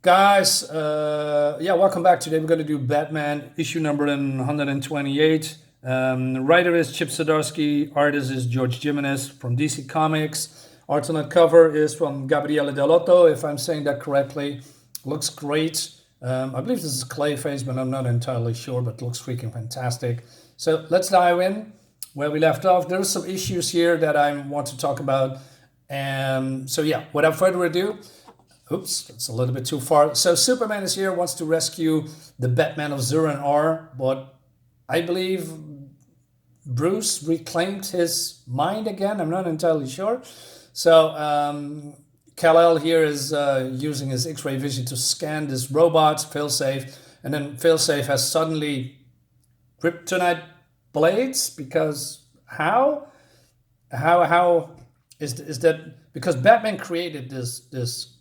Guys, yeah, welcome back. Today we're going to do Batman issue number 128. Writer is Chip Zdarsky, artist is George Jimenez from DC Comics. Art on the cover is from Gabriele Dell'Otto, if I'm saying that correctly. Looks great. I believe this is Clayface, but I'm not entirely sure, but looks freaking fantastic. So let's dive in where we left off. There are some issues here that I want to talk about. So yeah, without further ado, oops, that's a little bit too far. So Superman is here, wants to rescue the Batman of Zur-En-Arrh, but I believe Bruce reclaimed his mind again. I'm not entirely sure. So Kal-El here is using his X-ray vision to scan this robot, Failsafe, and then Failsafe has suddenly kryptonite blades, because how is that? Because Batman created this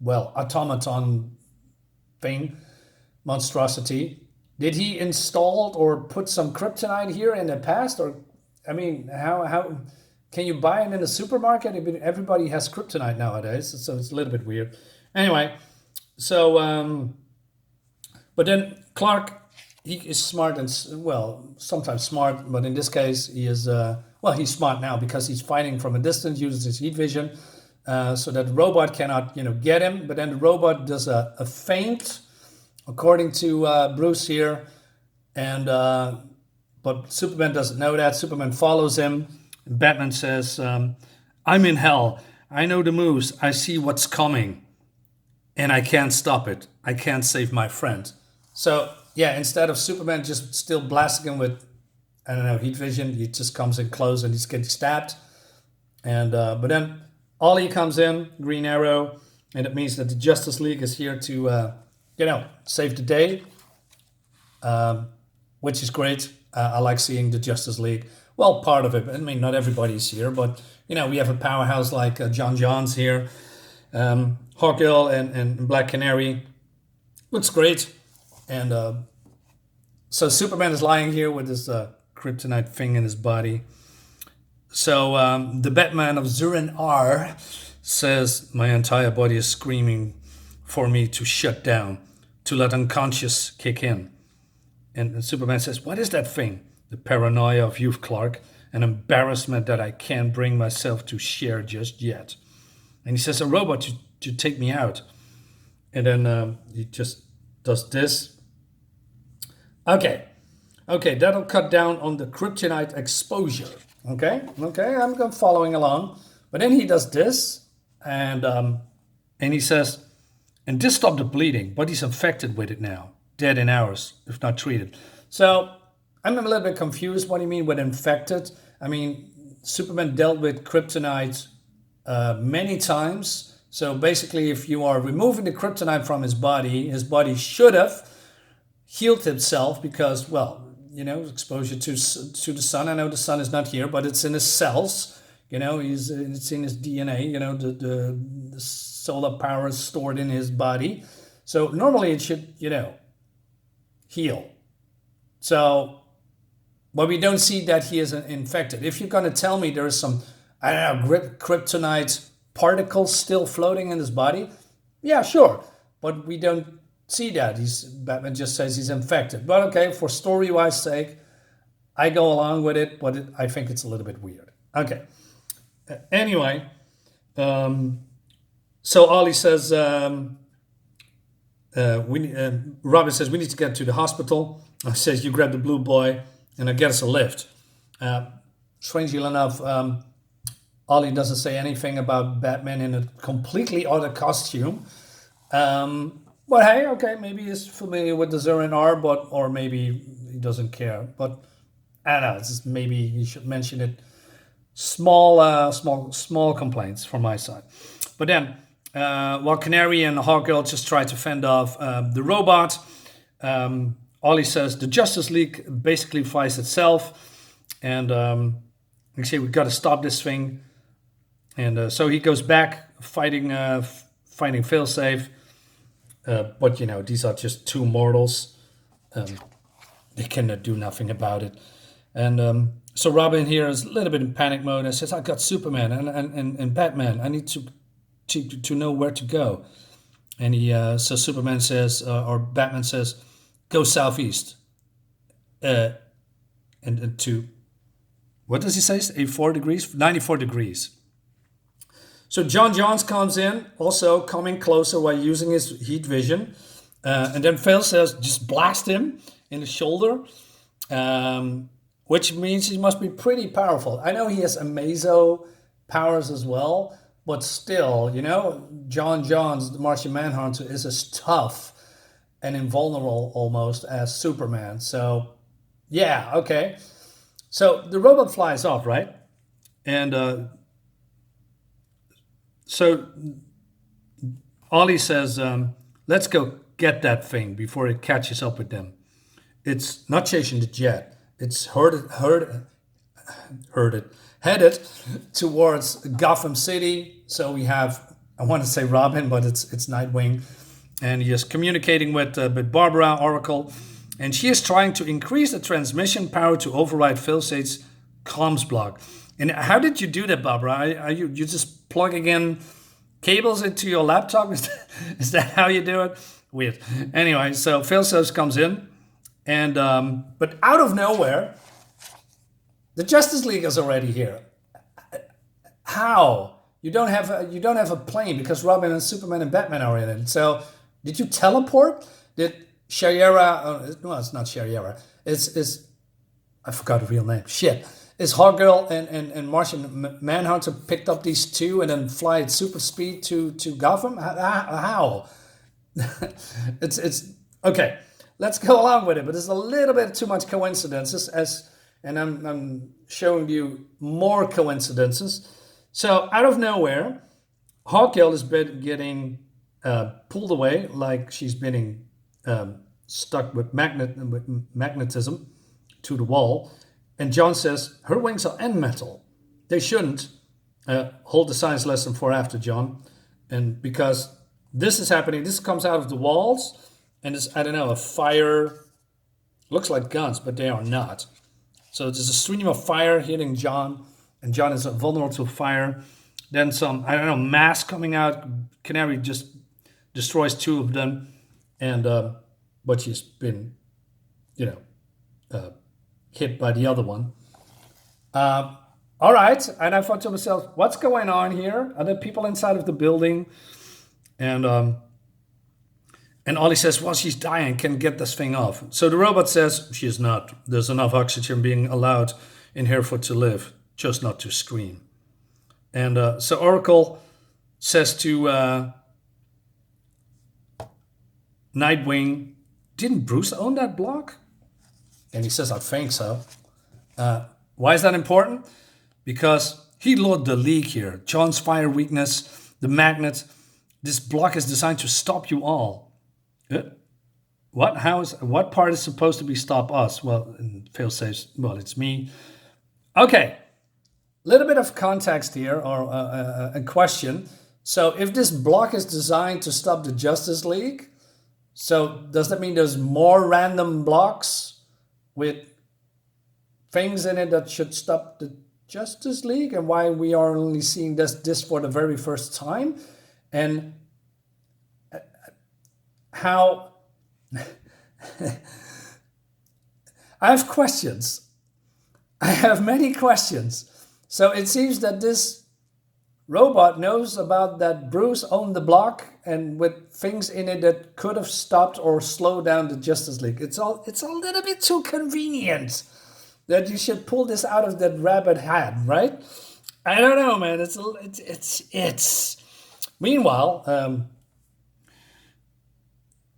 automaton thing, monstrosity. Did he install or put some kryptonite here in the past? Or, I mean, how can you buy it in a supermarket? I mean, everybody has kryptonite nowadays, so it's a little bit weird. Anyway, so, but then Clark, he is smart and, well, sometimes smart, but in this case, he is, he's smart now because he's fighting from a distance, uses his heat vision. So that the robot cannot, get him. But then the robot does a feint, according to Bruce here, and but Superman doesn't know that. Superman follows him. And Batman says, "I'm in hell. I know the moves. I see what's coming, and I can't stop it. I can't save my friend." So yeah, instead of Superman just still blasting him with, I don't know, heat vision, he just comes in close and he's getting stabbed. And but then Ollie comes in, Green Arrow, and it means that the Justice League is here to, save the day, which is great. I like seeing the Justice League. Well, part of it. I mean, not everybody's here, but, we have a powerhouse like John Johns here, Hawkgirl and Black Canary. Looks great. And so Superman is lying here with this kryptonite thing in his body. So the Batman of Zur-En-Arrh says, "My entire body is screaming for me to shut down, to let unconscious kick in." And Superman says, "What is that thing?" "The paranoia of youth, Clark, an embarrassment that I can't bring myself to share just yet." And he says, "A robot to take me out." And then he just does this. Okay, that'll cut down on the kryptonite exposure. Okay, I'm following along. But then he does this, and he says, "And this stopped the bleeding, but he's infected with it now, dead in hours, if not treated." So I'm a little bit confused. What do you mean with infected? I mean, Superman dealt with kryptonite many times. So basically, if you are removing the kryptonite from his body should have healed himself because, exposure to the sun. I know the sun is not here, but it's in his cells. It's in his DNA. The solar power is stored in his body. So normally it should, heal. So, but we don't see that he is infected. If you're going to tell me there is some, I don't know, kryptonite particles still floating in his body, yeah, sure. But we don't see that. Batman just says he's infected. But okay, for story-wise sake, I go along with it, but I think it's a little bit weird. Okay. Anyway, so Ollie says, Robin says, "We need to get to the hospital." Says, "You grab the blue boy and get us a lift." Strangely enough, Ollie doesn't say anything about Batman in a completely other costume. But hey, okay, maybe he's familiar with the Zur-En-Arrh, or maybe he doesn't care. But I don't know. It's just maybe he should mention it. Small complaints from my side. But then, while Canary and Hawkgirl just try to fend off the robot, Ollie says the Justice League basically fights itself, and we say we got to stop this thing. And so he goes back fighting Failsafe. But these are just two mortals. They cannot do nothing about it. And so Robin here is a little bit in panic mode and says, "I got Superman and Batman. I need to know where to go." And so Superman says, or Batman says, go southeast. Uh, and to, what does he say? 84 degrees? 94 degrees. So John Johns comes in, also coming closer while using his heat vision. And then Fail says, just blast him in the shoulder, which means he must be pretty powerful. I know he has Amazo powers as well, but still, John Johns, the Martian Manhunter, is as tough and invulnerable almost as Superman. So, yeah, okay. So the robot flies off, right? And so Ollie says, let's go get that thing before it catches up with them. It's not chasing the jet. It's headed towards Gotham City. So we have, I want to say Robin, but it's Nightwing. And he is communicating with Barbara, Oracle. And she is trying to increase the transmission power to override Failsafe's comms block. And how did you do that, Barbara? Are you just plugging in cables into your laptop? Is that how you do it? Weird. Anyway, so Failsafe comes in, and but out of nowhere, the Justice League is already here. How? You don't have a plane because Robin and Superman and Batman are in it. So did you teleport? Did Shayera? No, it's not Shayera. It's I forgot the real name. Shit. Is Hawkgirl and Martian Manhunter picked up these two and then fly at super speed to Gotham? How? it's okay. Let's go along with it, but there's a little bit too much coincidences and I'm showing you more coincidences. So out of nowhere, Hawkgirl is getting pulled away like she's been stuck with magnetism to the wall. And John says, her wings are end metal. They shouldn't. Hold the science lesson for after, John. And because this is happening, this comes out of the walls, and it's, I don't know, a fire. Looks like guns, but they are not. So there's a stream of fire hitting John, and John is vulnerable to fire. Then some, I don't know, mass coming out. Canary just destroys two of them, and but she's been, hit by the other one. All right, and I thought to myself, what's going on here? Are there people inside of the building? And Ollie says, well, she's dying, can get this thing off. So the robot says, she's not. There's enough oxygen being allowed in here for to live, just not to scream. And so Oracle says to Nightwing, didn't Bruce own that block? And he says, I think so. Why is that important? Because he lured the leak here. John's fire weakness, the magnet. This block is designed to stop you all. What part is supposed to be stop us? Well, Failsafe, well, it's me. Okay, little bit of context here, or a question. So if this block is designed to stop the Justice League, so does that mean there's more random blocks with things in it that should stop the Justice League, and why we are only seeing this for the very first time? And how I have questions. I have many questions. So it seems that this robot knows about that Bruce owned the block, and with things in it that could have stopped or slowed down the Justice League. It's a little bit too convenient that you should pull this out of that rabbit hat, right? I don't know, man. It's. Meanwhile,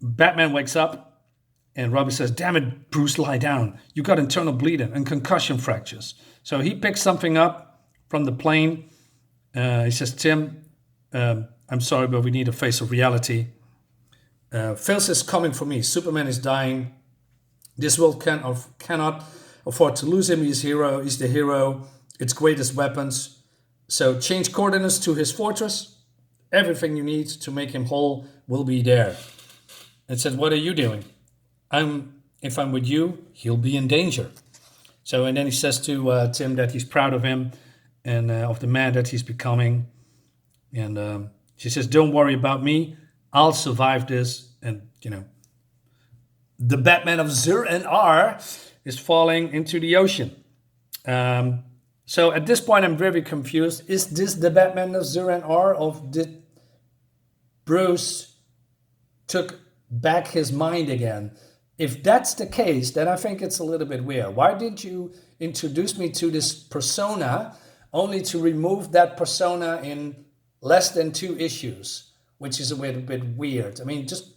Batman wakes up, and Robin says, "Damn it, Bruce, lie down. You got internal bleeding and concussion fractures." So he picks something up from the plane. He says, "Tim, I'm sorry, but we need to face a reality. Failsafe is coming for me. Superman is dying. This world cannot afford to lose him. He's the hero. Its greatest weapons. So change coordinates to his fortress. Everything you need to make him whole will be there." And said, "What are you doing?" If I'm with you, he'll be in danger." So, and then he says to Tim that he's proud of him and of the man that he's becoming. And she says, "Don't worry about me. I'll survive this. And, the Batman of Zur and R is falling into the ocean. So at this point, I'm very confused. Is this the Batman of Zur and R, or did Bruce took back his mind again? If that's the case, then I think it's a little bit weird. Why did you introduce me to this persona only to remove that persona in less than 2 issues, which is a bit weird? I mean, just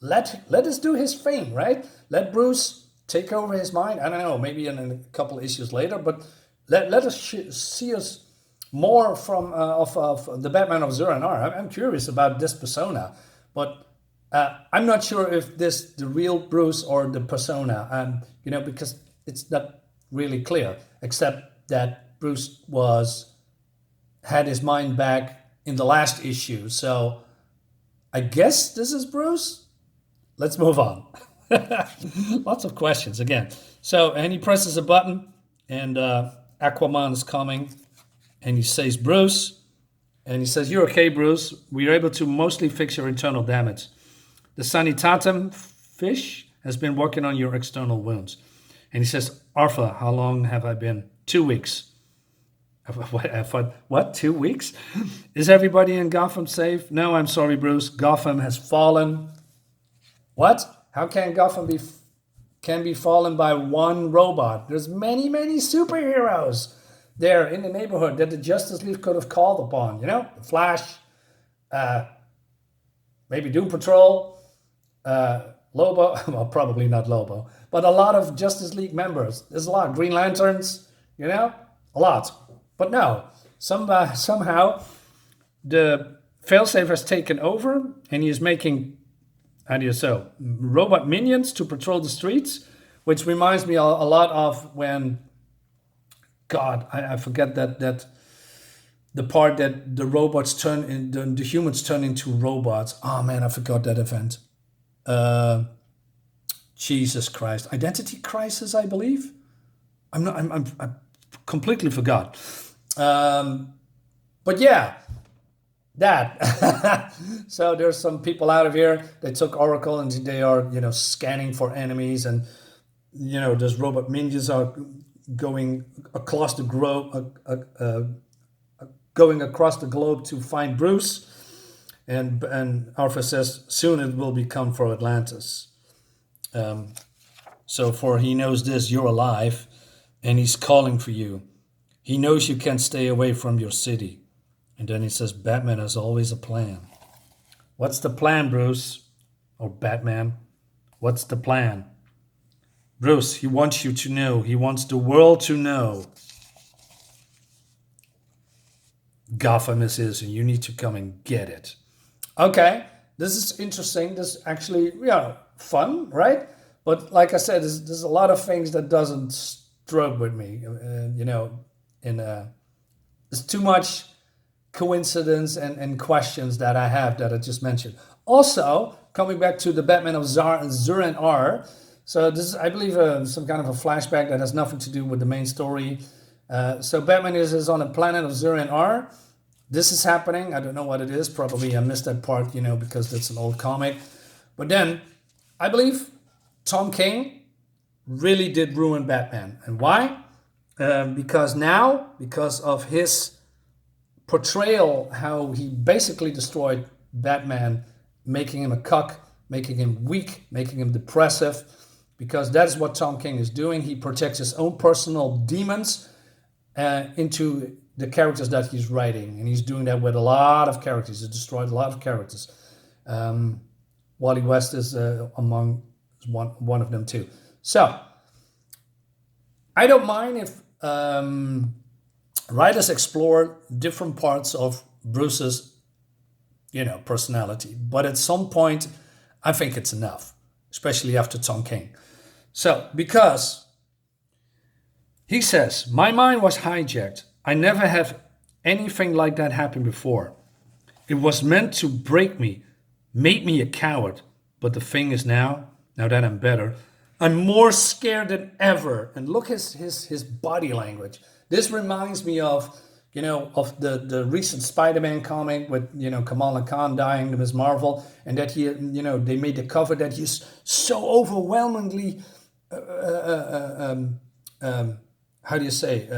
let us do his thing, right? Let Bruce take over his mind. I don't know, maybe in a couple of issues later, but let us see us more from of the Batman of Zur and R. I'm curious about this persona, but I'm not sure if this the real Bruce or the persona, because it's not really clear, except that Bruce had his mind back in the last issue. So I guess this is Bruce. Let's move on. Lots of questions again. So, and he presses a button, and Aquaman is coming, and he says, Bruce, and he says, "You're okay, Bruce. We are able to mostly fix your internal damage. The Sanitatum fish has been working on your external wounds." And he says, "Arthur, how long have I been?" 2 weeks. What? 2 weeks? "Is everybody in Gotham safe?" "No, I'm sorry, Bruce. Gotham has fallen." What? How can Gotham be fallen by one robot? There's many superheroes there in the neighborhood that the Justice League could have called upon. The Flash, maybe Doom Patrol, Lobo. Well, probably not Lobo, but a lot of Justice League members. There's a lot. Green Lanterns, a lot. But no, somehow the Failsafe has taken over, and he is making, robot minions to patrol the streets, which reminds me a lot of when, God, I forget that the part that the robots the humans turn into robots. Oh man, I forgot that event. Jesus Christ, Identity Crisis, I believe. I completely forgot. But yeah, that. So there's some people out of here. They took Oracle and they are, scanning for enemies, and those robot minions are going across the globe to find Bruce. And Arthur says, "Soon it will become for Atlantis." So for he knows this, you're alive, and he's calling for you. He knows you can't stay away from your city. And then he says, "Batman has always a plan." What's the plan, Bruce? Or Batman? What's the plan? Bruce, he wants you to know. He wants the world to know. Gotham is his, and you need to come and get it. Okay, this is interesting. This is actually, fun, right? But like I said, there's a lot of things that doesn't stroke with me. There's too much coincidence and questions that I have that I just mentioned. Also, coming back to the Batman of Zur and R. So this is, I believe, some kind of a flashback that has nothing to do with the main story. So Batman is on a planet of Zur and R. This is happening. I don't know what it is. Probably I missed that part, because that's an old comic. But then, I believe Tom King really did ruin Batman. And why? Because of his portrayal, how he basically destroyed Batman, making him a cuck, making him weak, making him depressive, because that's what Tom King is doing. He projects his own personal demons into the characters that he's writing, and he's doing that with a lot of characters. He destroyed a lot of characters. Wally West is among one of them too. So I don't mind if writers explore different parts of Bruce's, personality, but at some point, I think it's enough, especially after Tom King. So because he says, "My mind was hijacked. I never have anything like that happen before. It was meant to break me, made me a coward. But the thing is now that I'm better, I'm more scared than ever." And look his body language. This reminds me of of the recent Spider-Man comic with, Kamala Khan dying to Ms. Marvel, and that they made the cover that he's so overwhelmingly, how do you say,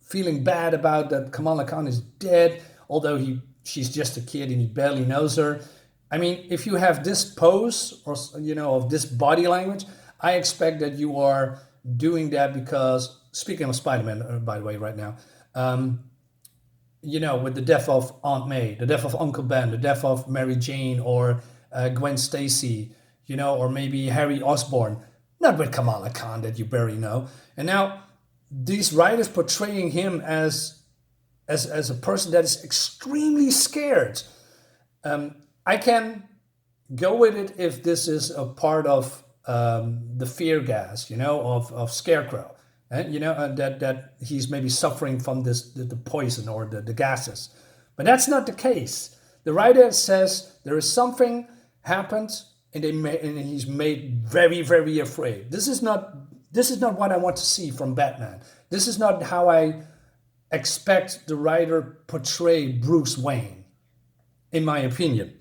feeling bad about that Kamala Khan is dead, although she's just a kid and he barely knows her. I mean, if you have this pose or, of this body language, I expect that you are doing that because, speaking of Spider-Man, by the way, right now, with the death of Aunt May, the death of Uncle Ben, the death of Mary Jane or Gwen Stacy, or maybe Harry Osborn, not with Kamala Khan that you barely know. And now these writers portraying him as a person that is extremely scared. I can go with it if this is a part of the fear gas, of Scarecrow, and that he's maybe suffering from the poison or the gases, but that's not the case. The writer says there is something happened, and he's made very, very afraid. This is not what I want to see from Batman. This is not how I expect the writer portray Bruce Wayne, in my opinion.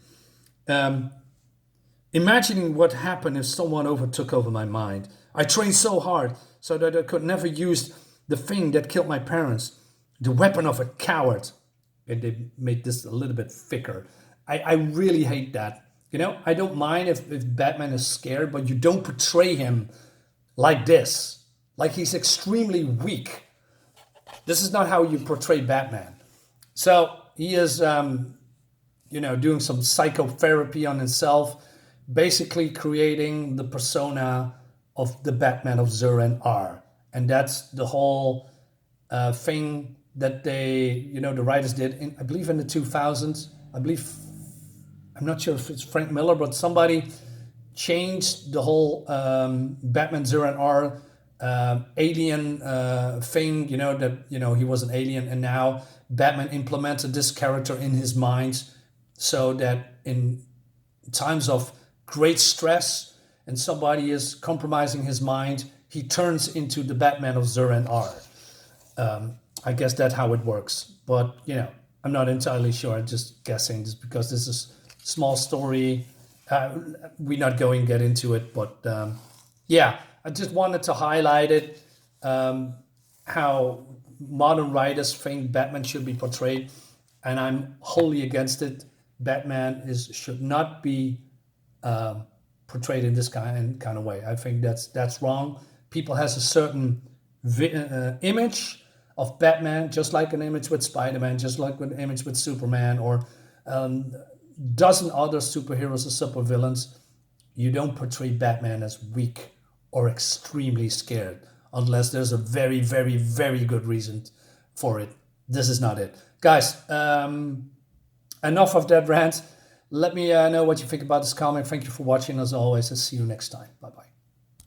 Imagining what happened if someone took over my mind. I trained so hard so that I could never use the thing that killed my parents, the weapon of a coward. And they made this a little bit thicker. I really hate that. I don't mind if Batman is scared, but you don't portray him like this, like he's extremely weak. This is not how you portray Batman. So he is, doing some psychotherapy on himself, basically creating the persona of the Batman of Zur-En-Arrh. And that's the whole thing that the writers did, I believe in the 2000s. I'm not sure if it's Frank Miller, but somebody changed the whole Batman Zur-En-Arrh alien thing, that, he was an alien, and now Batman implemented this character in his mind so that in times of great stress and somebody is compromising his mind, he turns into the Batman of Zur-En-Arrh. I guess that's how it works. But, I'm not entirely sure. I'm just guessing just because this is a small story. We're not going to get into it. But, I just wanted to highlight it, how modern writers think Batman should be portrayed. And I'm wholly against it. Batman should not be portrayed in this kind of way. I think that's wrong. People has a certain image of Batman, just like an image with Spider-Man, just like an image with Superman, or dozen other superheroes or supervillains. You don't portray Batman as weak or extremely scared unless there's a very, very, very good reason for it. This is not it. Guys, enough of that rant. Let me know what you think about this comic. Thank you for watching. As always, I'll see you next time. Bye-bye.